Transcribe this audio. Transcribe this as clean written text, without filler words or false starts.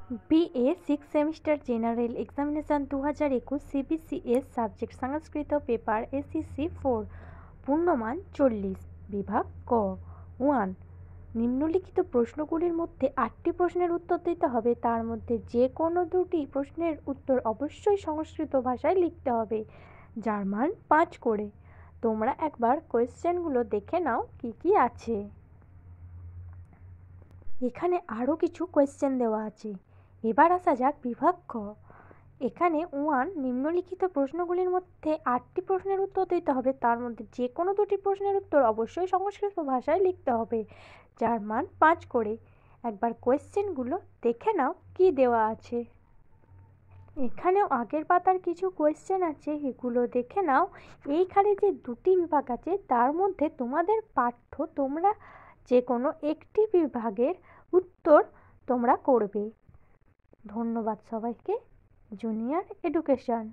BA 6 semester general examination 2021 CBCS subject Sanskrit paper SEC 4 পূর্ণমান 40 বিভাগ ক 1 নিম্নলিখিত প্রশ্নগুলির মধ্যে 8টি প্রশ্নের উত্তর দিতে হবে। তার মধ্যে যে কোনো দুটি প্রশ্নের উত্তর অবশ্যই সংস্কৃত ভাষায় লিখতে হবে, যার মান 5 করে। তোমরা একবার কোয়েশ্চেনগুলো দেখে নাও কি কি আছে। এখানে আরও কিছু কোয়েশ্চেন দেওয়া আছে। এবার আসা যাক বিভাগ খ। এখানে 1 নিম্নলিখিত প্রশ্নগুলির মধ্যে 8টি প্রশ্নের উত্তর দিতে হবে, তার মধ্যে যে কোনো দুটি প্রশ্নের উত্তর অবশ্যই সংস্কৃত ভাষায় লিখতে হবে, যার মান 5 করে। একবার কোয়েশ্চেনগুলো দেখে নাও কি দেওয়া আছে। এখানেও আগের পাতার কিছু কোয়েশ্চেন আছে, এগুলো দেখে নাও। এইখানে যে দুটি বিভাগ আছে তার মধ্যে তোমাদের পাঠ্য তোমরা যে কোনো একটি বিভাগের উত্তর তোমরা করবে। ধন্যবাদ সবাইকে। Junior education.